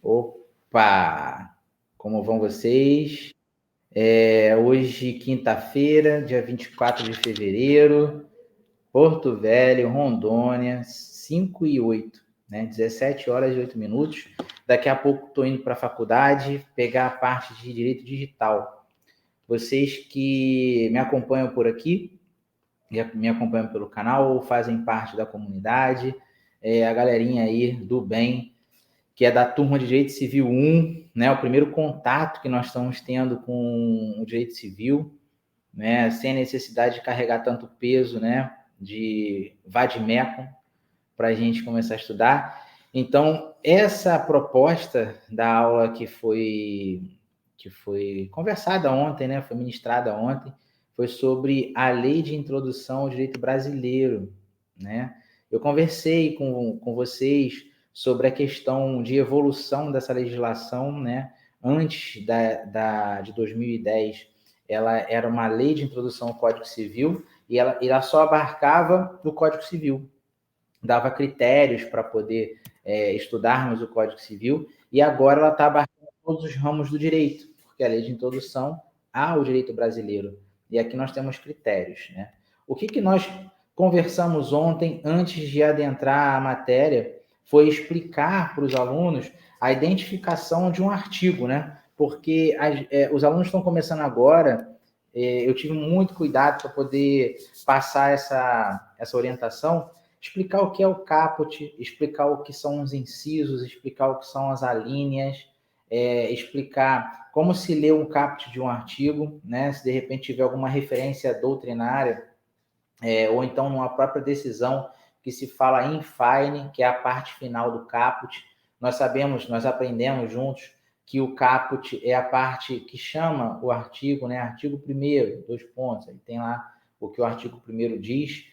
Opa! Como vão vocês? Hoje, quinta-feira, dia 24 de fevereiro, Porto Velho, Rondônia, 5h08, né? 17 horas e 8 minutos. Daqui a pouco estou indo para a faculdade pegar a parte de Direito Digital. Vocês que me acompanham por aqui, me acompanham pelo canal ou fazem parte da comunidade, a galerinha aí do bem, que é da turma de Direito Civil 1, né? O primeiro contato que nós estamos tendo com o direito civil, né? Sem necessidade de carregar tanto peso, né? De vade-mecum para a gente começar a estudar. Então, essa proposta da aula que foi conversada ontem, né? Foi ministrada ontem, foi sobre a Lei de Introdução ao Direito Brasileiro, né? Eu conversei com vocês sobre a questão de evolução dessa legislação, né? Antes de 2010, ela era uma lei de introdução ao Código Civil e ela só abarcava o Código Civil, dava critérios para poder estudarmos o Código Civil, e agora ela está abarcando todos os ramos do direito, porque é a lei de introdução ao direito brasileiro. E aqui nós temos critérios, né? O que nós conversamos ontem, antes de adentrar a matéria, foi explicar para os alunos a identificação de um artigo, né? Porque os alunos estão começando agora, eu tive muito cuidado para poder passar essa orientação, explicar o que é o caput, explicar o que são os incisos, explicar o que são as alíneas, explicar como se lê um caput de um artigo, né? Se de repente tiver alguma referência doutrinária, ou então numa própria decisão que se fala in fine, que é a parte final do caput. Nós aprendemos juntos que o caput é a parte que chama o artigo, né? Artigo 1º, 2 pontos, aí tem lá o que o artigo 1º diz.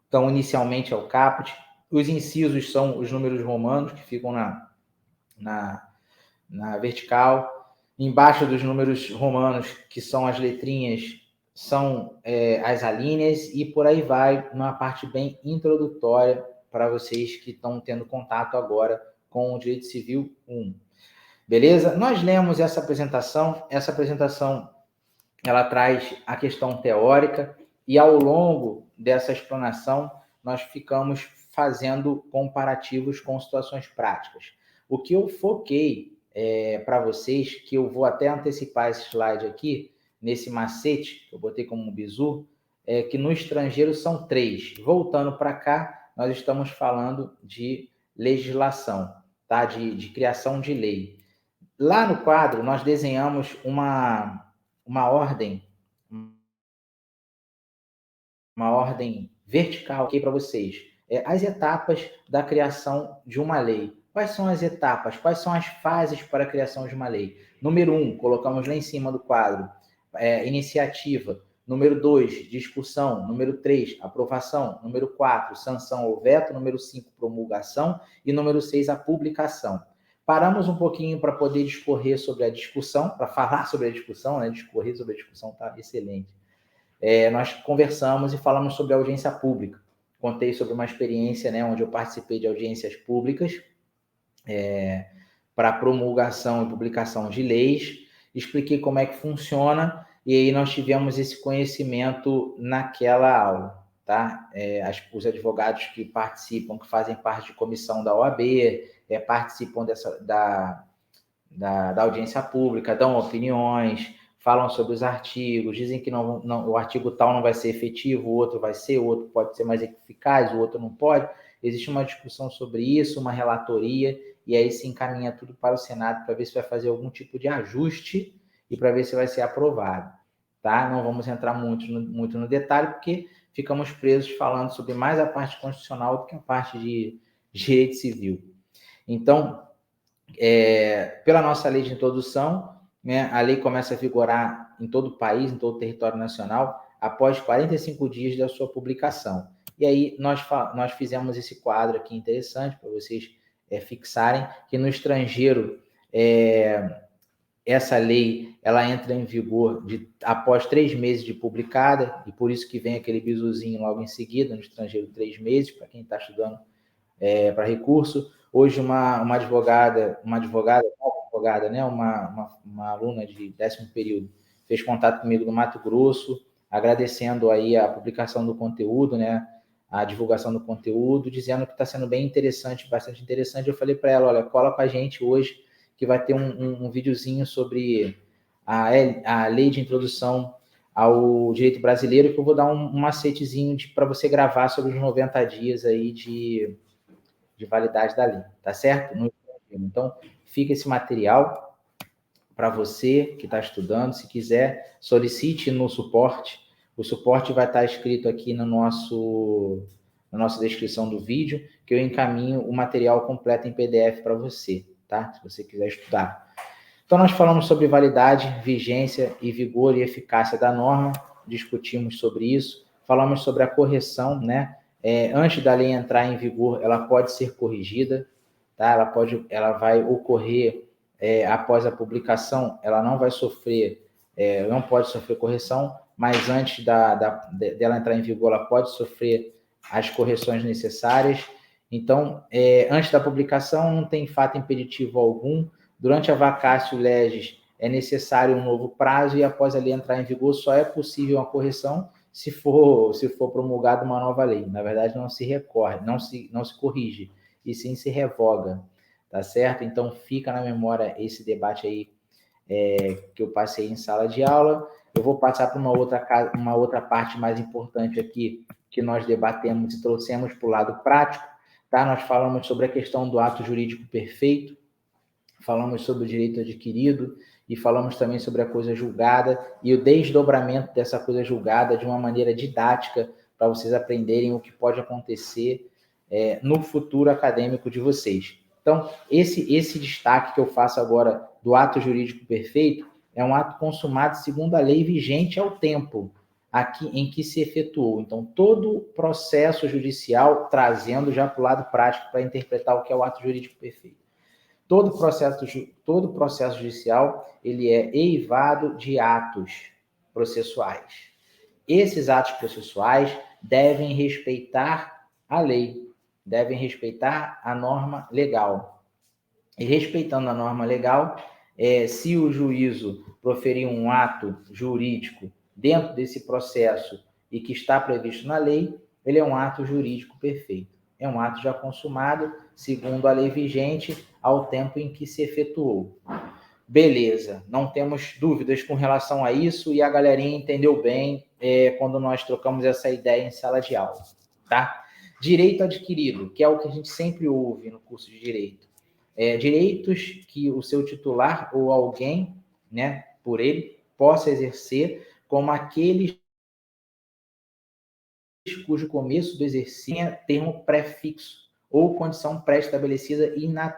Então, inicialmente é o caput. Os incisos são os números romanos que ficam na vertical. Embaixo dos números romanos, que são as letrinhas, são as alíneas, e por aí vai, uma parte bem introdutória para vocês que estão tendo contato agora com o Direito Civil 1. Beleza? Nós lemos essa apresentação ela traz a questão teórica, e ao longo dessa explanação nós ficamos fazendo comparativos com situações práticas. O que eu foquei para vocês, que eu vou até antecipar esse slide aqui, nesse macete, que eu botei como bizu, é que no estrangeiro são 3. Voltando para cá, nós estamos falando de legislação, tá? De criação de lei. Lá no quadro, nós desenhamos uma ordem vertical aqui para vocês. As etapas da criação de uma lei. Quais são as etapas? Quais são as fases para a criação de uma lei? Número 1, colocamos lá em cima do quadro, iniciativa. Número 2, discussão. Número 3, aprovação. Número 4, sanção ou veto. Número 5, promulgação. E número 6, a publicação. Paramos um pouquinho para poder discorrer sobre a discussão, para falar sobre a discussão, né? Discorrer sobre a discussão está excelente. Nós conversamos e falamos sobre a audiência pública. Contei sobre uma experiência, né, onde eu participei de audiências públicas para promulgação e publicação de leis, expliquei como é que funciona, e aí nós tivemos esse conhecimento naquela aula, tá? Os advogados que participam, que fazem parte de comissão da OAB, participam da audiência pública, dão opiniões, falam sobre os artigos, dizem que o artigo tal não vai ser efetivo, o outro vai ser, o outro pode ser mais eficaz, o outro não pode. Existe uma discussão sobre isso, uma relatoria, e aí se encaminha tudo para o Senado para ver se vai fazer algum tipo de ajuste e para ver se vai ser aprovado. Tá? Não vamos entrar muito no detalhe, porque ficamos presos falando sobre mais a parte constitucional do que a parte de direito civil. Então, pela nossa lei de introdução, né, a lei começa a vigorar em todo o país, em todo o território nacional, após 45 dias da sua publicação. E aí nós fizemos esse quadro aqui interessante para vocês fixarem, que no estrangeiro essa lei ela entra em vigor após 3 meses de publicada, e por isso que vem aquele bizuzinho logo em seguida, no estrangeiro 3 meses, para quem está estudando para recurso. Hoje uma advogada, advogada, né? Uma aluna de 10º período, fez contato comigo do Mato Grosso, agradecendo aí a publicação do conteúdo, né? A divulgação do conteúdo, dizendo que está sendo bem interessante, bastante interessante. Eu falei para ela, olha, cola com a gente hoje, que vai ter um videozinho sobre a lei de introdução ao direito brasileiro, que eu vou dar um macetezinho para você gravar sobre os 90 dias aí de validade da lei, tá certo? Então, fica esse material para você que está estudando. Se quiser, solicite no suporte. O suporte vai estar escrito aqui na nossa descrição do vídeo, que eu encaminho o material completo em PDF para você, tá? Se você quiser estudar. Então, nós falamos sobre validade, vigência e vigor e eficácia da norma, discutimos sobre isso, falamos sobre a correção, né? Antes da lei entrar em vigor, ela pode ser corrigida, tá? Ela vai ocorrer após a publicação, ela não vai sofrer, não pode sofrer correção, mas antes dela entrar em vigor, ela pode sofrer as correções necessárias. Então, antes da publicação, não tem fato impeditivo algum. Durante a vacatio legis, é necessário um novo prazo e após a lei entrar em vigor, só é possível uma correção se for promulgada uma nova lei. Na verdade, não se recorre, não se corrige, e sim se revoga, tá certo? Então, fica na memória esse debate aí que eu passei em sala de aula. Eu vou passar para uma outra parte mais importante aqui, que nós debatemos e trouxemos para o lado prático, tá? Nós falamos sobre a questão do ato jurídico perfeito, falamos sobre o direito adquirido e falamos também sobre a coisa julgada e o desdobramento dessa coisa julgada de uma maneira didática para vocês aprenderem o que pode acontecer no futuro acadêmico de vocês. Então, esse destaque que eu faço agora do ato jurídico perfeito é um ato consumado segundo a lei vigente ao tempo aqui em que se efetuou. Então, todo o processo judicial, trazendo já para o lado prático para interpretar o que é o ato jurídico perfeito. Todo processo judicial ele é eivado de atos processuais. Esses atos processuais devem respeitar a lei, devem respeitar a norma legal. E respeitando a norma legal, se o juízo proferir um ato jurídico dentro desse processo e que está previsto na lei, ele é um ato jurídico perfeito. É um ato já consumado, segundo a lei vigente, ao tempo em que se efetuou. Beleza, não temos dúvidas com relação a isso e a galerinha entendeu bem quando nós trocamos essa ideia em sala de aula, tá? Direito adquirido, que é o que a gente sempre ouve no curso de Direito. Direitos que o seu titular ou alguém, né, por ele, possa exercer, como aqueles cujo começo do exercício tenha termo prefixo ou condição pré-estabelecida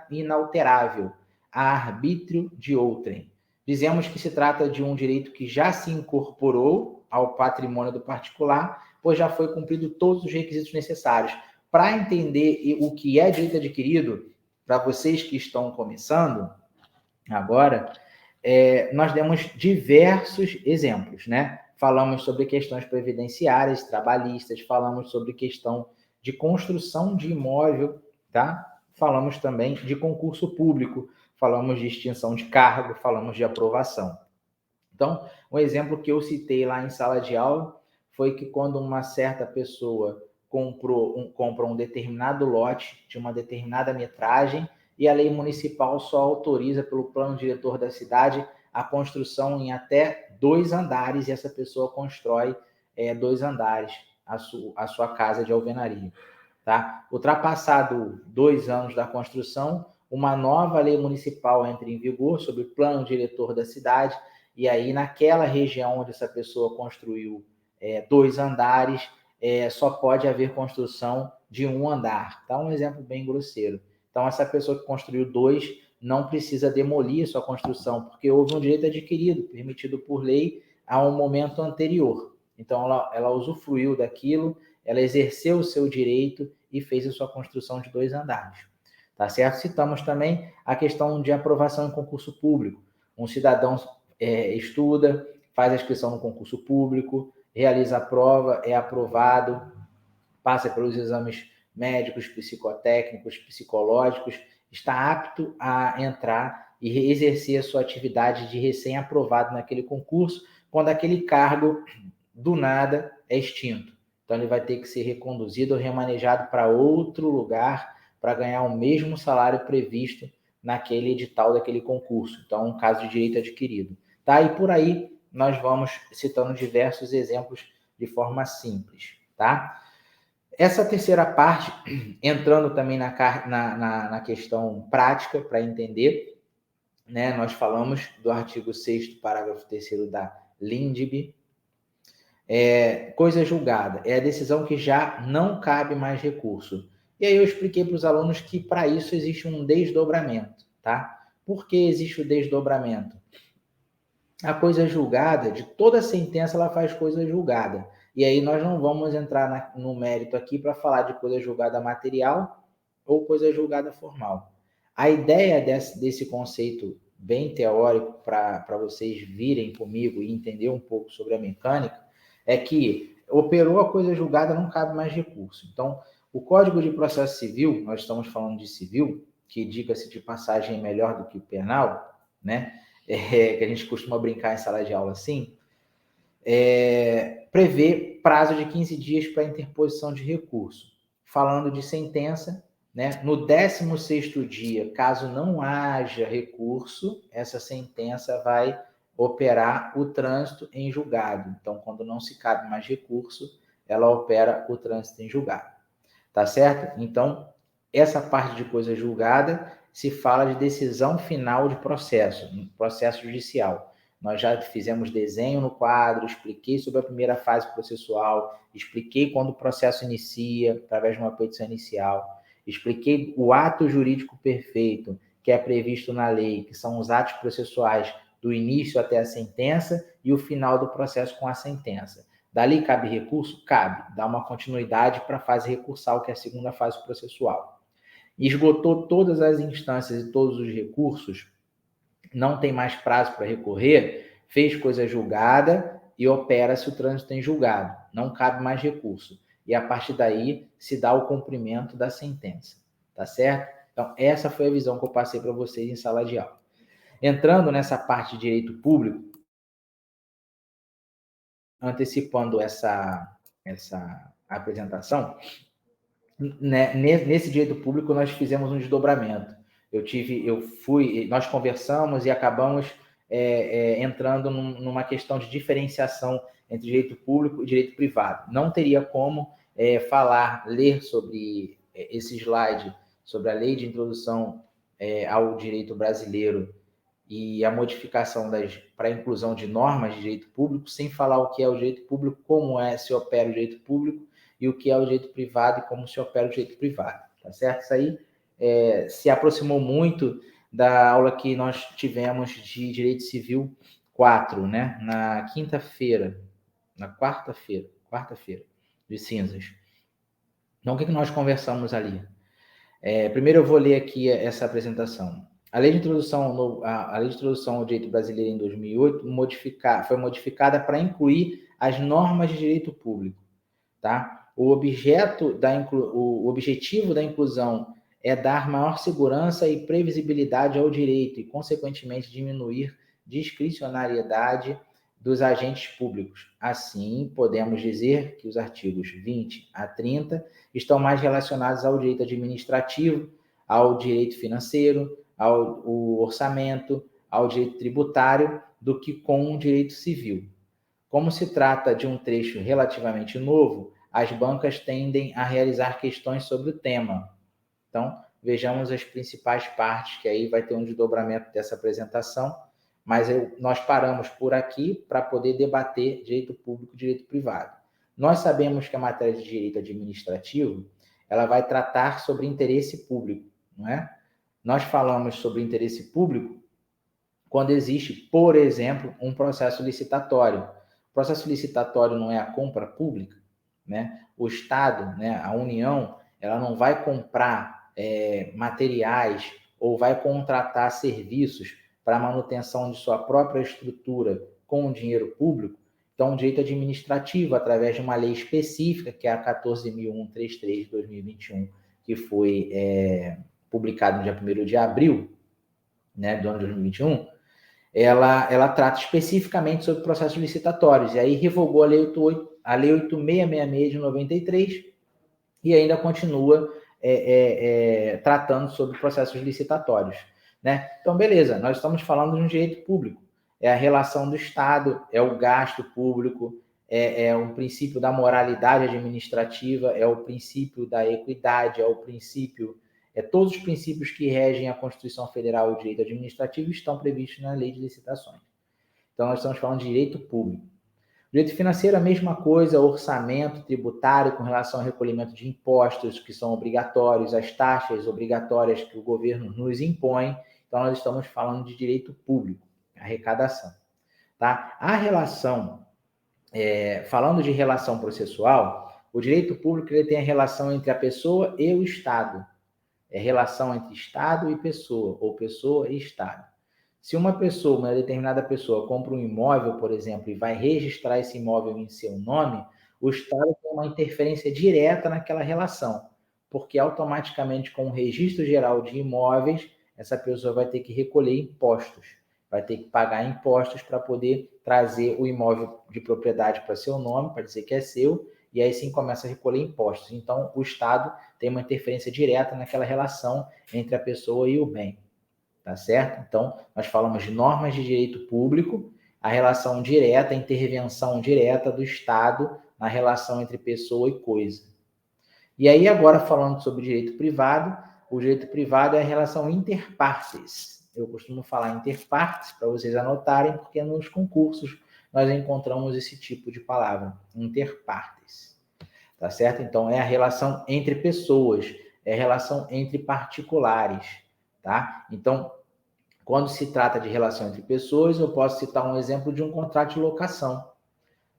inalterável, a arbítrio de outrem. Dizemos que se trata de um direito que já se incorporou ao patrimônio do particular, pois já foi cumprido todos os requisitos necessários. Para entender o que é direito adquirido, para vocês que estão começando agora, nós demos diversos exemplos, né? Falamos sobre questões previdenciárias, trabalhistas, falamos sobre questão de construção de imóvel, tá? Falamos também de concurso público, falamos de extinção de cargo, falamos de aprovação. Então, um exemplo que eu citei lá em sala de aula foi que quando uma certa pessoa compra um determinado lote de uma determinada metragem e a lei municipal só autoriza pelo plano diretor da cidade a construção em até 2 andares e essa pessoa constrói 2 andares a sua casa de alvenaria. Tá? Ultrapassado 2 anos da construção, uma nova lei municipal entra em vigor sobre o plano diretor da cidade e aí naquela região onde essa pessoa construiu 2 andares, só pode haver construção de 1 andar. Tá? Um exemplo bem grosseiro. Então, essa pessoa que construiu 2 não precisa demolir a sua construção, porque houve um direito adquirido, permitido por lei, a um momento anterior. Então, ela usufruiu daquilo, ela exerceu o seu direito e fez a sua construção de 2 andares. Tá certo? Citamos também a questão de aprovação em concurso público. Um cidadão estuda, faz a inscrição no concurso público, realiza a prova, é aprovado, passa pelos exames médicos, psicotécnicos, psicológicos, está apto a entrar e exercer a sua atividade de recém-aprovado naquele concurso, quando aquele cargo, do nada, é extinto. Então, ele vai ter que ser reconduzido ou remanejado para outro lugar para ganhar o mesmo salário previsto naquele edital daquele concurso. Então, um caso de direito adquirido. Tá? E por aí nós vamos citando diversos exemplos de forma simples. Tá? Essa terceira parte, entrando também na questão prática, para entender, né, nós falamos do artigo 6º, parágrafo 3º da LINDB. Coisa julgada é a decisão que já não cabe mais recurso. E aí eu expliquei para os alunos que para isso existe um desdobramento, tá? Por que existe o desdobramento? A coisa julgada, de toda sentença, ela faz coisa julgada. E aí nós não vamos entrar no mérito aqui para falar de coisa julgada material ou coisa julgada formal. A ideia desse conceito bem teórico, para vocês virem comigo e entender um pouco sobre a mecânica, é que operou a coisa julgada, não cabe mais recurso. Então, o Código de Processo Civil, nós estamos falando de civil, que, diga-se de passagem, é melhor do que o penal, né? Que a gente costuma brincar em sala de aula assim, prevê prazo de 15 dias para interposição de recurso. Falando de sentença, né, no 16º dia, caso não haja recurso, essa sentença vai operar o trânsito em julgado. Então, quando não se cabe mais recurso, ela opera o trânsito em julgado. Tá certo? Então, essa parte de coisa julgada se fala de decisão final de processo judicial. Nós já fizemos desenho no quadro, expliquei sobre a primeira fase processual, expliquei quando o processo inicia, através de uma petição inicial, expliquei o ato jurídico perfeito, que é previsto na lei, que são os atos processuais do início até a sentença e o final do processo com a sentença. Dali cabe recurso? Cabe. Dá uma continuidade para a fase recursal, que é a segunda fase processual. Esgotou todas as instâncias e todos os recursos, não tem mais prazo para recorrer, fez coisa julgada e opera-se o trânsito em julgado. Não cabe mais recurso. E a partir daí se dá o cumprimento da sentença. Tá certo? Então, essa foi a visão que eu passei para vocês em sala de aula. Entrando nessa parte de direito público, antecipando essa apresentação, né, nesse direito público nós fizemos um desdobramento. Nós conversamos e acabamos entrando numa questão de diferenciação entre direito público e direito privado. Não teria como ler sobre esse slide, sobre a lei de introdução ao direito brasileiro e a modificação para a inclusão de normas de direito público, sem falar o que é o direito público, como se opera o direito público, e o que é o direito privado e como se opera o direito privado, tá certo? Isso aí se aproximou muito da aula que nós tivemos de Direito Civil 4, né? Na quarta-feira de cinzas. Então, o que nós conversamos ali? Primeiro eu vou ler aqui essa apresentação. A Lei de Introdução ao Direito Brasileiro em 2008 foi modificada para incluir as normas de direito público. Tá? O objetivo da inclusão é dar maior segurança e previsibilidade ao direito e, consequentemente, diminuir discricionariedade dos agentes públicos. Assim, podemos dizer que os artigos 20 a 30 estão mais relacionados ao direito administrativo, ao direito financeiro, ao orçamento, ao direito tributário, do que com o direito civil. Como se trata de um trecho relativamente novo, as bancas tendem a realizar questões sobre o tema. Então, vejamos as principais partes, que aí vai ter um desdobramento dessa apresentação, mas nós paramos por aqui para poder debater direito público e direito privado. Nós sabemos que a matéria de direito administrativo, ela vai tratar sobre interesse público, não é? Nós falamos sobre interesse público quando existe, por exemplo, um processo licitatório. O processo licitatório não é a compra pública, né? O Estado, né, a União, ela não vai comprar materiais ou vai contratar serviços para a manutenção de sua própria estrutura com dinheiro público. Então, o direito administrativo, através de uma lei específica, que é a 14.133 de 2021, que foi publicada no dia 1º de abril, né, do ano de 2021, ela trata especificamente sobre processos licitatórios, e aí revogou a Lei 8666 de 93, e ainda continua tratando sobre processos licitatórios, né? Então, beleza, nós estamos falando de um direito público, é a relação do Estado, é o gasto público, é um princípio da moralidade administrativa, é o princípio da equidade, é o princípio, todos os princípios que regem a Constituição Federal e o direito administrativo estão previstos na Lei de Licitações. Então, nós estamos falando de direito público. Direito financeiro, a mesma coisa, orçamento tributário com relação ao recolhimento de impostos que são obrigatórios, as taxas obrigatórias que o governo nos impõe. Então, nós estamos falando de direito público, arrecadação. Tá? A relação, falando de relação processual, o direito público ele tem a relação entre a pessoa e o Estado. É relação entre Estado e pessoa, ou pessoa e Estado. Se uma pessoa, uma determinada pessoa, compra um imóvel, por exemplo, e vai registrar esse imóvel em seu nome, o Estado tem uma interferência direta naquela relação, porque automaticamente, com o registro geral de imóveis, essa pessoa vai ter que recolher impostos, vai ter que pagar impostos para poder trazer o imóvel de propriedade para seu nome, para dizer que é seu, e aí sim começa a recolher impostos. Então, o Estado tem uma interferência direta naquela relação entre a pessoa e o bem. Tá certo? Então, nós falamos de normas de direito público, a relação direta, a intervenção direta do Estado na relação entre pessoa e coisa. E aí, agora falando sobre direito privado, o direito privado é a relação interpartes. Eu costumo falar interpartes para vocês anotarem, porque nos concursos nós encontramos esse tipo de palavra, interpartes. Tá certo? Então, é a relação entre pessoas, é a relação entre particulares, tá? Então, quando se trata de relação entre pessoas, eu posso citar um exemplo de um contrato de locação,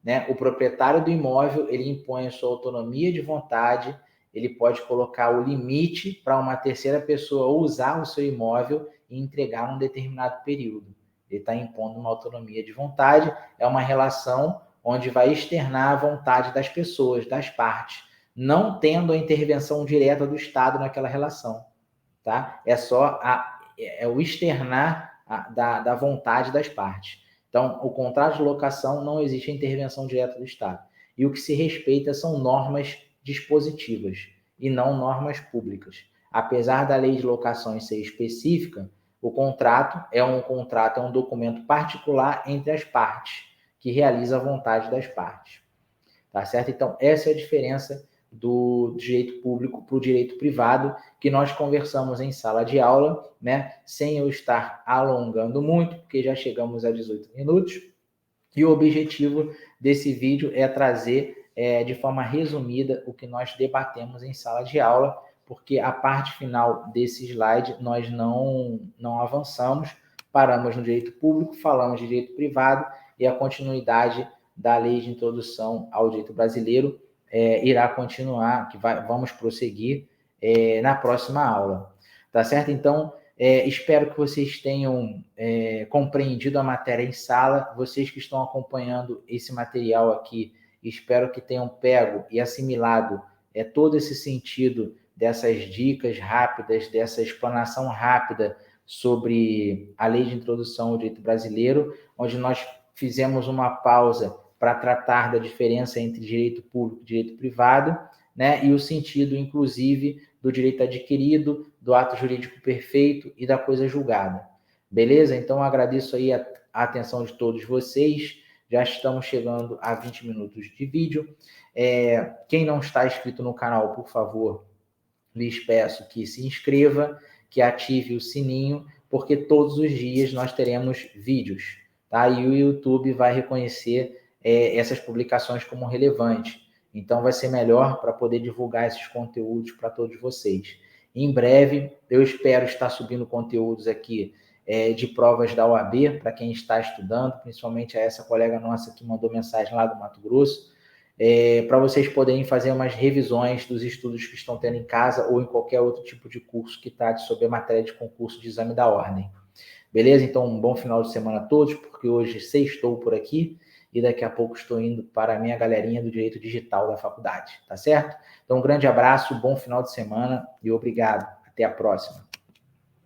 né? O proprietário do imóvel, ele impõe a sua autonomia de vontade, ele pode colocar o limite para uma terceira pessoa usar o seu imóvel e entregar num determinado período. Ele está impondo uma autonomia de vontade, é uma relação onde vai externar a vontade das pessoas, das partes, não tendo a intervenção direta do Estado naquela relação, tá? É só o externar da vontade das partes. Então, o contrato de locação não existe a intervenção direta do Estado. E o que se respeita são normas dispositivas e não normas públicas. Apesar da lei de locações ser específica, o contrato é um documento particular entre as partes, que realiza a vontade das partes. Tá certo? Então, essa é a diferença do direito público para o direito privado, que nós conversamos em sala de aula, né? Sem eu estar alongando muito, porque já chegamos a 18 minutos. E o objetivo desse vídeo é trazer de forma resumida o que nós debatemos em sala de aula, porque a parte final desse slide nós não avançamos, paramos no direito público, falamos de direito privado e a continuidade da lei de introdução ao direito brasileiro irá continuar, vamos prosseguir na próxima aula. Tá certo? Então, espero que vocês tenham compreendido a matéria em sala. Vocês que estão acompanhando esse material aqui, espero que tenham pego e assimilado todo esse sentido dessas dicas rápidas, dessa explanação rápida sobre a lei de introdução ao direito brasileiro, onde nós fizemos uma pausa para tratar da diferença entre direito público e direito privado, né? E o sentido, inclusive, do direito adquirido, do ato jurídico perfeito e da coisa julgada. Beleza? Então, agradeço aí a atenção de todos vocês. Já estamos chegando a 20 minutos de vídeo. Quem não está inscrito no canal, por favor, lhes peço que se inscreva, que ative o sininho, porque todos os dias nós teremos vídeos, tá? E o YouTube vai reconhecer essas publicações como relevantes. Então, vai ser melhor para poder divulgar esses conteúdos para todos vocês. Em breve, eu espero estar subindo conteúdos aqui de provas da OAB, para quem está estudando, principalmente a essa colega nossa que mandou mensagem lá do Mato Grosso, para vocês poderem fazer umas revisões dos estudos que estão tendo em casa ou em qualquer outro tipo de curso que trate sobre a matéria de concurso de exame da ordem. Beleza? Então, um bom final de semana a todos, porque hoje sextou por aqui e daqui a pouco estou indo para a minha galerinha do Direito Digital da faculdade, tá certo? Então, um grande abraço, bom final de semana e obrigado. Até a próxima.